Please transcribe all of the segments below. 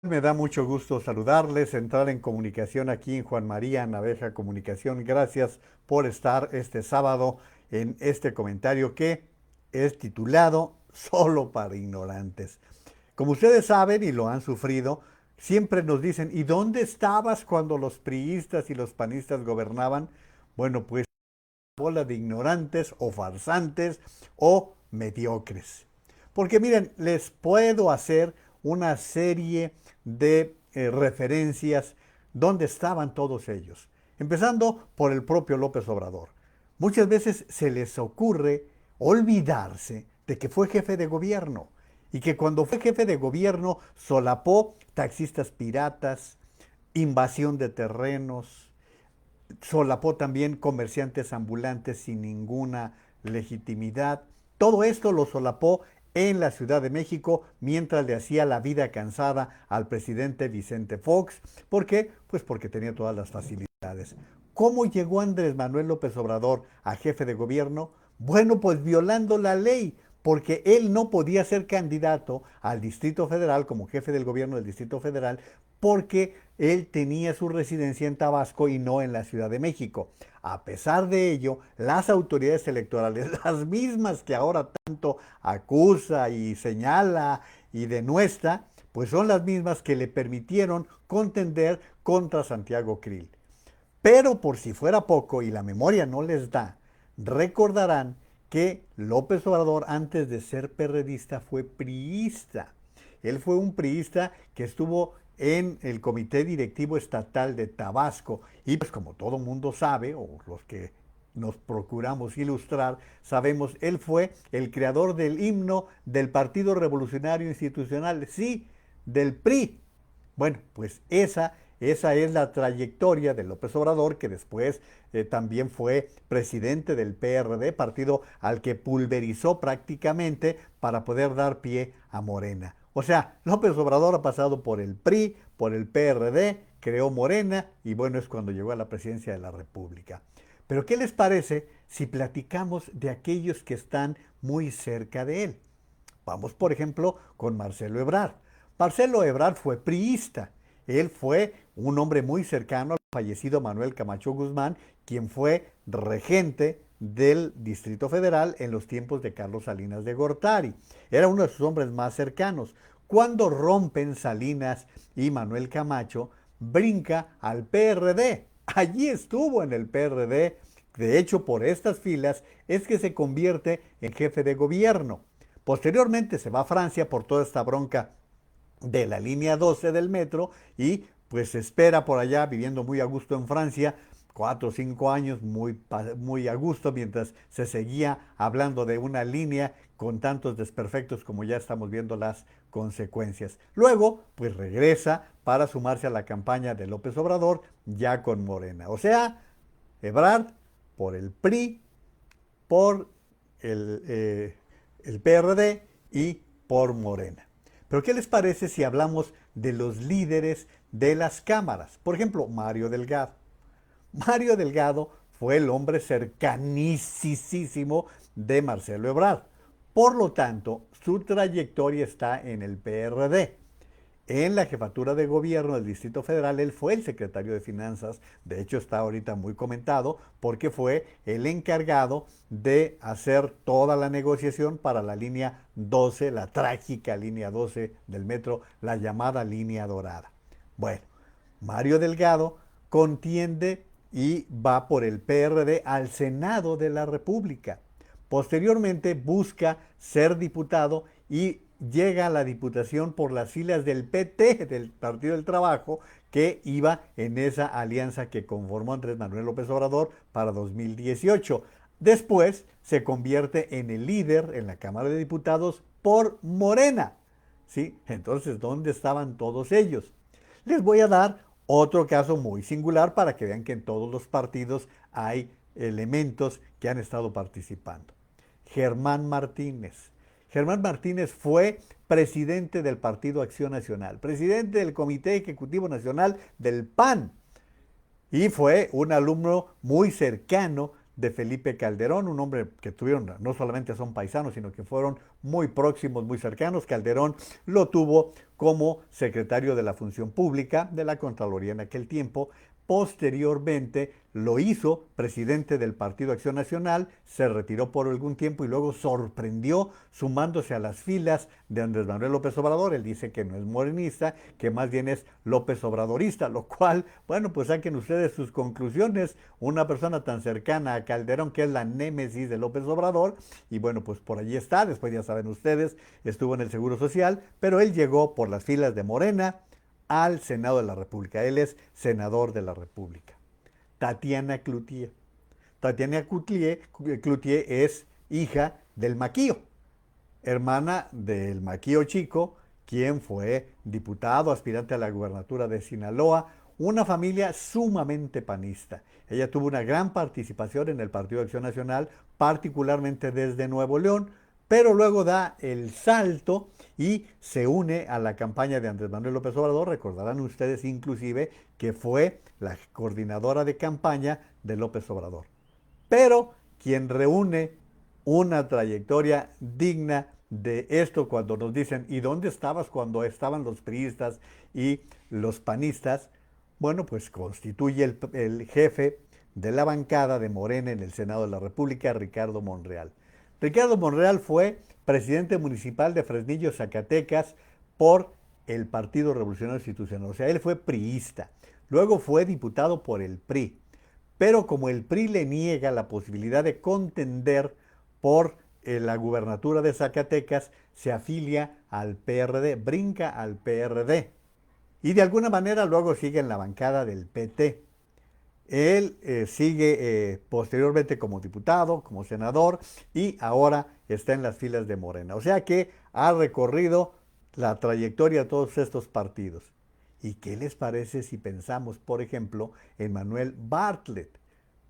Me da mucho gusto saludarles, entrar en comunicación aquí en Juan María Naveja Comunicación. Gracias por estar este sábado en este comentario que es titulado Solo para ignorantes. Como ustedes saben y lo han sufrido, siempre nos dicen, ¿y dónde estabas cuando los priistas y los panistas gobernaban? Bueno, pues bola de ignorantes o farsantes o mediocres. Porque miren, les puedo hacer una serie de referencias donde estaban todos ellos. Empezando por el propio López Obrador. Muchas veces se les ocurre olvidarse de que fue jefe de gobierno y que cuando fue jefe de gobierno solapó taxistas piratas, invasión de terrenos, solapó también comerciantes ambulantes sin ninguna legitimidad. Todo esto lo solapó en la Ciudad de México mientras le hacía la vida cansada al presidente Vicente Fox. ¿Por qué? Pues porque tenía todas las facilidades. ¿Cómo llegó Andrés Manuel López Obrador a jefe de gobierno? Bueno, pues violando la ley, porque él no podía ser candidato al Distrito Federal como jefe del gobierno del Distrito Federal porque él tenía su residencia en Tabasco y no en la Ciudad de México. A pesar de ello, las autoridades electorales, las mismas que ahora tanto acusa y señala y denuestra, pues son las mismas que le permitieron contender contra Santiago Krill. Pero por si fuera poco y la memoria no les da, recordarán que López Obrador antes de ser perredista fue priista. Él fue un priista que estuvo en el Comité Directivo Estatal de Tabasco y pues como todo mundo sabe, o los que nos procuramos ilustrar, sabemos, él fue el creador del himno del Partido Revolucionario Institucional, sí, del PRI. Bueno, pues esa es la trayectoria de López Obrador, que después también fue presidente del PRD, partido al que pulverizó prácticamente para poder dar pie a Morena. O sea, López Obrador ha pasado por el PRI, por el PRD, creó Morena y bueno, es cuando llegó a la presidencia de la República. Pero ¿qué les parece si platicamos de aquellos que están muy cerca de él? Vamos, por ejemplo, con Marcelo Ebrard. Marcelo Ebrard fue priista. Él fue un hombre muy cercano al fallecido Manuel Camacho Guzmán, quien fue regente del Distrito Federal en los tiempos de Carlos Salinas de Gortari. Era uno de sus hombres más cercanos. Cuando rompen Salinas y Manuel Camacho, brinca al PRD. Allí estuvo en el PRD. De hecho, por estas filas es que se convierte en jefe de gobierno. Posteriormente se va a Francia por toda esta bronca de la línea 12 del metro y pues se espera por allá viviendo muy a gusto en Francia, 4 o 5 años muy a gusto mientras se seguía hablando de una línea con tantos desperfectos como ya estamos viendo las consecuencias. Luego pues regresa para sumarse a la campaña de López Obrador ya con Morena. O sea, Ebrard por el PRI, por el, el PRD y por Morena. Pero ¿qué les parece si hablamos de los líderes de las cámaras? Por ejemplo, Mario Delgado. Mario Delgado fue el hombre cercanísimo de Marcelo Ebrard. Por lo tanto, su trayectoria está en el PRD. En la jefatura de gobierno del Distrito Federal, él fue el secretario de Finanzas, de hecho está ahorita muy comentado, porque fue el encargado de hacer toda la negociación para la línea 12, la trágica línea 12 del metro, la llamada línea dorada. Bueno, Mario Delgado contiende y va por el PRD al Senado de la República. Posteriormente busca ser diputado y llega a la diputación por las filas del PT, del Partido del Trabajo, que iba en esa alianza que conformó Andrés Manuel López Obrador para 2018. Después se convierte en el líder en la Cámara de Diputados por Morena. ¿Sí? Entonces, ¿dónde estaban todos ellos? Les voy a dar otro caso muy singular para que vean que en todos los partidos hay elementos que han estado participando. Germán Martínez. Germán Martínez fue presidente del Partido Acción Nacional, presidente del Comité Ejecutivo Nacional del PAN y fue un alumno muy cercano de Felipe Calderón, un hombre que tuvieron, no solamente son paisanos, sino que fueron muy próximos, muy cercanos. Calderón lo tuvo como secretario de la Función Pública de la Contraloría en aquel tiempo. Posteriormente lo hizo presidente del Partido Acción Nacional, se retiró por algún tiempo y luego sorprendió sumándose a las filas de Andrés Manuel López Obrador. Él dice que no es morenista, que más bien es López Obradorista, lo cual, bueno, pues saquen ustedes sus conclusiones. Una persona tan cercana a Calderón, que es la némesis de López Obrador, y bueno, pues por allí está. Después ya saben ustedes, estuvo en el Seguro Social, pero él llegó por las filas de Morena al Senado de la República. Él es senador de la República. Tatiana Cloutier. Tatiana Cloutier es hija del Maquío, hermana del Maquío Chico, quien fue diputado, aspirante a la gubernatura de Sinaloa, una familia sumamente panista. Ella tuvo una gran participación en el Partido de Acción Nacional, particularmente desde Nuevo León, pero luego da el salto y se une a la campaña de Andrés Manuel López Obrador. Recordarán ustedes inclusive que fue la coordinadora de campaña de López Obrador. Pero quien reúne una trayectoria digna de esto cuando nos dicen, ¿y dónde estabas cuando estaban los priistas y los panistas? Bueno, pues constituye el jefe de la bancada de Morena en el Senado de la República, Ricardo Monreal. Ricardo Monreal fue presidente municipal de Fresnillo, Zacatecas, por el Partido Revolucionario Institucional. O sea, él fue priista. Luego fue diputado por el PRI. Pero como el PRI le niega la posibilidad de contender por la gubernatura de Zacatecas, se afilia al PRD, brinca al PRD. Y de alguna manera luego sigue en la bancada del PT. Él sigue posteriormente como diputado, como senador, y ahora está en las filas de Morena. O sea que ha recorrido la trayectoria de todos estos partidos. ¿Y qué les parece si pensamos, por ejemplo, en Manuel Bartlett?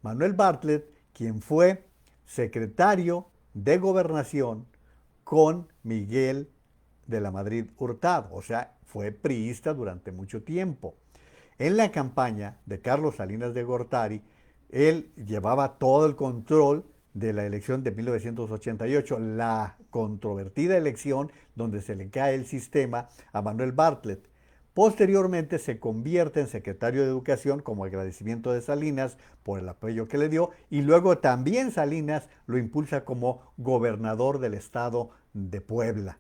Manuel Bartlett, quien fue secretario de Gobernación con Miguel de la Madrid Hurtado. O sea, fue priista durante mucho tiempo. En la campaña de Carlos Salinas de Gortari, él llevaba todo el control de la elección de 1988, la controvertida elección donde se le cae el sistema a Manuel Bartlett. Posteriormente se convierte en secretario de Educación como agradecimiento de Salinas por el apoyo que le dio, y luego también Salinas lo impulsa como gobernador del estado de Puebla.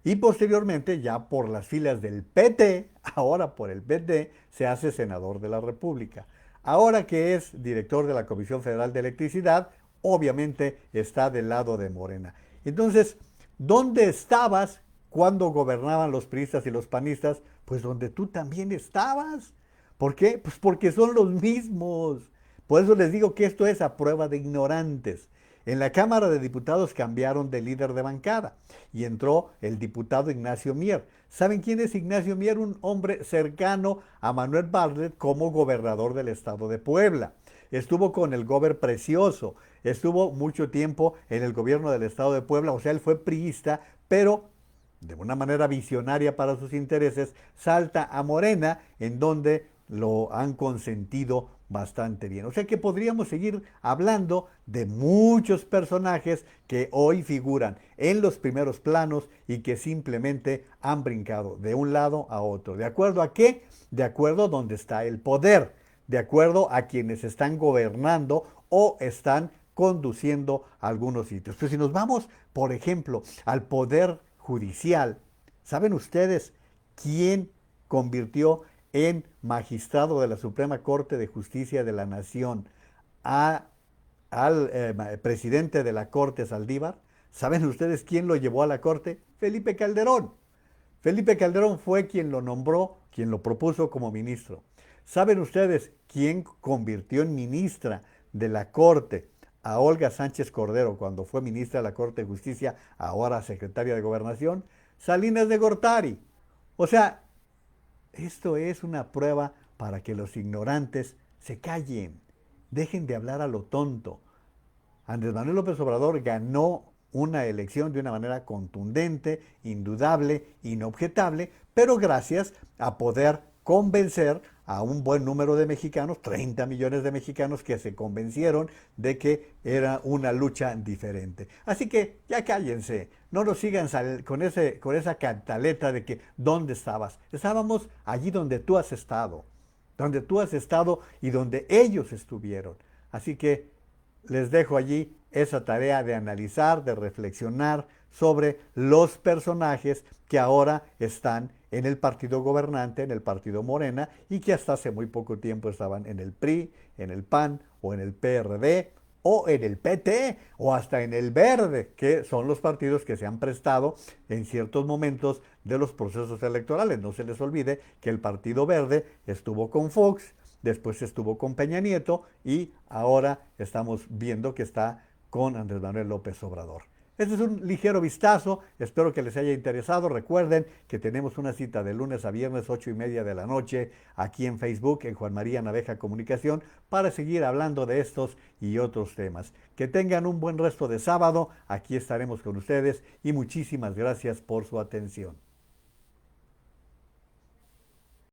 Y posteriormente, ya por las filas del PT, ahora por el PT, se hace senador de la República. Ahora que es director de la Comisión Federal de Electricidad, obviamente está del lado de Morena. Entonces, ¿dónde estabas cuando gobernaban los priistas y los panistas? Pues donde tú también estabas. ¿Por qué? Pues porque son los mismos. Por eso les digo que esto es a prueba de ignorantes. En la Cámara de Diputados cambiaron de líder de bancada y entró el diputado Ignacio Mier. ¿Saben quién es Ignacio Mier? Un hombre cercano a Manuel Bartlett como gobernador del estado de Puebla. Estuvo con el Gober Precioso, estuvo mucho tiempo en el gobierno del estado de Puebla, o sea, él fue priista, pero de una manera visionaria para sus intereses, salta a Morena, en donde lo han consentido bastante bien. O sea que podríamos seguir hablando de muchos personajes que hoy figuran en los primeros planos y que simplemente han brincado de un lado a otro. ¿De acuerdo a qué? De acuerdo a donde está el poder, de acuerdo a quienes están gobernando o están conduciendo algunos sitios. Pero si nos vamos, por ejemplo, al poder judicial, ¿saben ustedes quién convirtió en magistrado de la Suprema Corte de Justicia de la Nación al presidente de la Corte, Saldívar? ¿Saben ustedes quién lo llevó a la Corte? Felipe Calderón. Felipe Calderón fue quien lo nombró, quien lo propuso como ministro. ¿Saben ustedes quién convirtió en ministra de la Corte a Olga Sánchez Cordero cuando fue ministra de la Corte de Justicia, ahora secretaria de Gobernación? Salinas de Gortari. O sea, esto es una prueba para que los ignorantes se callen, dejen de hablar a lo tonto. Andrés Manuel López Obrador ganó una elección de una manera contundente, indudable, inobjetable, pero gracias a poder convencer a un buen número de mexicanos, 30 millones de mexicanos que se convencieron de que era una lucha diferente. Así que ya cállense, no nos sigan con esa cantaleta de que ¿dónde estabas? Estábamos allí donde tú has estado y donde ellos estuvieron. Así que les dejo allí esa tarea de analizar, de reflexionar sobre los personajes que ahora están en el partido gobernante, en el partido Morena, y que hasta hace muy poco tiempo estaban en el PRI, en el PAN o en el PRD o en el PT o hasta en el Verde, que son los partidos que se han prestado en ciertos momentos de los procesos electorales. No se les olvide que el Partido Verde estuvo con Fox, después estuvo con Peña Nieto y ahora estamos viendo que está con Andrés Manuel López Obrador. Este es un ligero vistazo, espero que les haya interesado. Recuerden que tenemos una cita de lunes a viernes 8:30 de la noche aquí en Facebook, en Juan María Naveja Comunicación, para seguir hablando de estos y otros temas. Que tengan un buen resto de sábado, aquí estaremos con ustedes y muchísimas gracias por su atención.